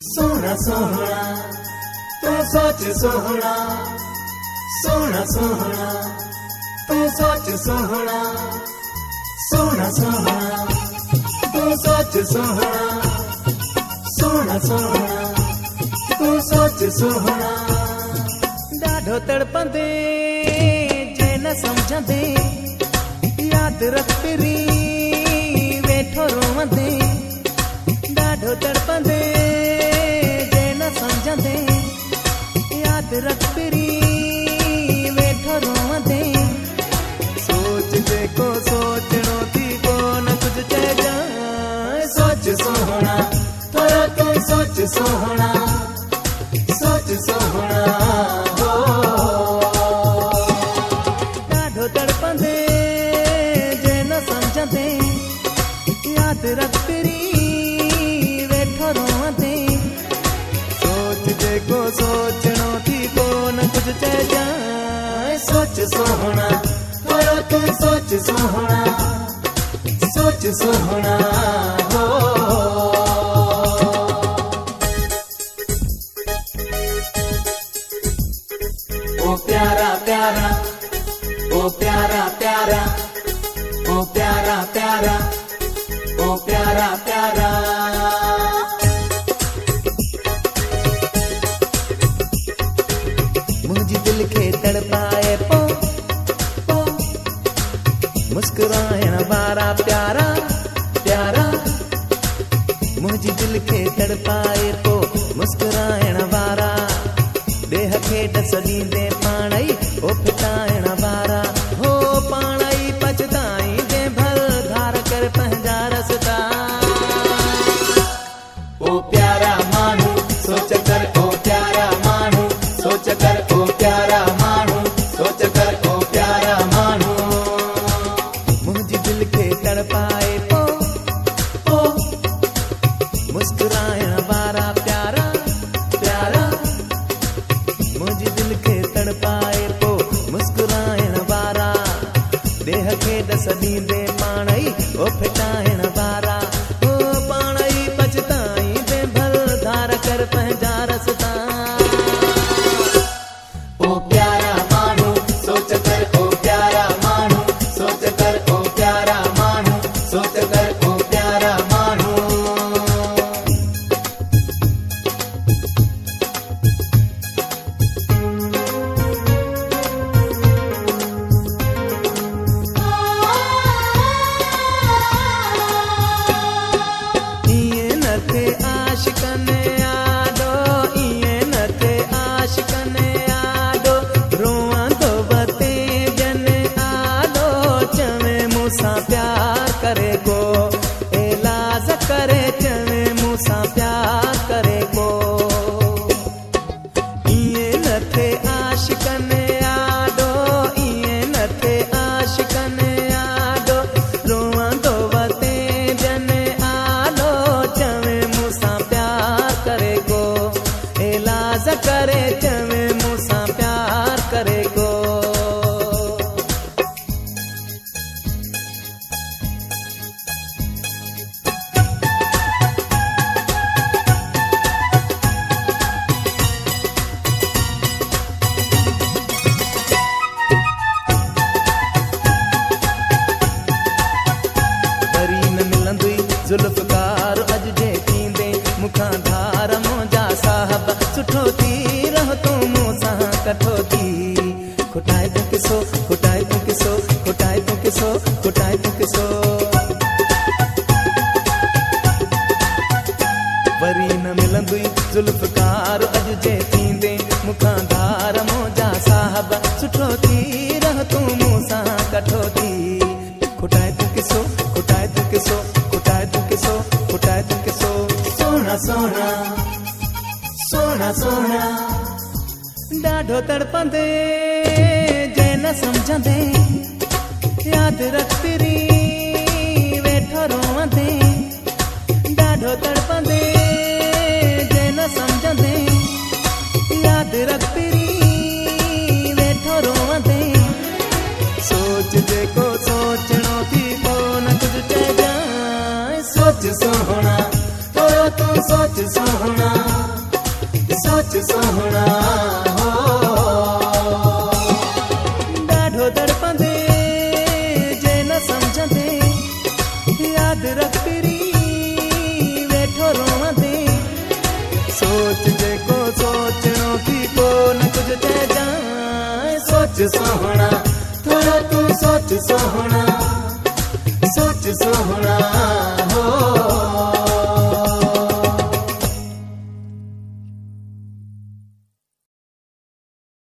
सोहना सोहना तू सोच सोहना, सोहना सोहना तू सोच सोहना, सोहना सोहना तू सोच सोहना, सोहना सोहना तू सोच सोहना। ॾाढो तड़पंदे जे न समझंदे, याद रख पिरी वेठो रोवंदे। ॾाढो तड़पंदे जे न समझंदे, याद रख पिरी वेठो रोवंदे। सोच जेको सोचणो थी कोन कुझु चइजांइ। सोच सोहना थोरो तू सोच सोहना, सोच सोहना हो। ॾाढो तड़पंदे जे न समझंदे, याद रख पिरी वेठो रोवंदे। सोच जेको सोचणो थी कोन कुझु चइजांइ। सोच सोहना थोरो तू सोच सोहना, सोच सोहना हो। ओ प्यारा प्यारा, ओ प्यारा प्यारा, ओ प्यारा प्यारा, ओ प्यारा प्यारा। मुझे दिल के तड़पाए पो पो, मुस्कुरायण वारा प्यारा प्यारा। मुझे दिल के तड़पाए पो, मुस्कुरायण वारा। देह खे ॾस ॾींदे पाणई ओ फिटाइण वारा। हो पाणई पछताई जे भल धार कर पंहिंजा रस्ता। ओ प्यारा माण्हू सोच कर, ओ प्यारा माण्हू सोच कर, ओ प्यारा माण्हू सोच कर, ओ प्यारा माण्हू। मुंहिंजी दिल खे तड़पाए पो पो, मुस्कुराइण वारा प्यारा प्यारा। मुंहिंजी दिल खे तड़पाए पो, मुस्कुराइण वारा। देह खे ॾस ॾींदे पाणई ओ फिटाइण वारा। ओ पाणई पछताई जे भल धार कर पंहिंजा रस्ता। ओ प्यारा माण्हू सोच कर, ओ प्यारा माण्हू सोच कर, ओ प्यारा माण्हू सोच कर, ओ प्यारा माण्हू। आशिकने आडो, इएं न थे आशिकने आडो। रोवंदो बते जन आडो, चवे मूंसां प्यार करे को। एलाज़ करे चवे मूंसां प्यार करे को। इएं न थे आशिकने आडो, इएं न थे आशिकने आडो। रोवंदो बते जन आडो, चवे मूंसां प्यार करे को। एलाज़ करे चवे मूंसां प्यार करे को। वरी न मिलंदुई ज़ुल्फ़कार अॼु जे थींदे मूंखां धार मुंहिंजा साहब। सुठो थी रह तूं मूंसां कठो थी। खुटाए तूं किसो, खुटाए तूं किसो, खुटाए तूं किसो, खुटाए तूं किसो। वरी न मिलंदुई ज़ुल्फ़कार अॼु जे थींदे मूंखां धार मुंहिंजा साहब। सुठो थी रह तूं मूंसां कठो थी। खुटाए तूं किसो, खुटाए तूं किसो, खुटाए तूं किसो, खुटाए तूं किसो। सोहना सोहना, सोहना सोहना ॾाढो तड़पंदे जे न समझंदे, याद रख पिरी वेठो रोवंदे। ॾाढो तड़पंदे जे न समझंदे, याद रख पिरी वेठो रोवंदे। सोच जेको सोचणो थी कोन कुझु चइजांइ। सोच सोहना थोरो तू सोच सोहना। सोहना ॾाढो तड़पंदे जे न सम्झंदे याद रख तेरी वेठो रोवंदे सोच जेको सोचणो थी को न कुछ चइजांइ सोच सोहना थोरो तू सोच सोहना सोच सोहना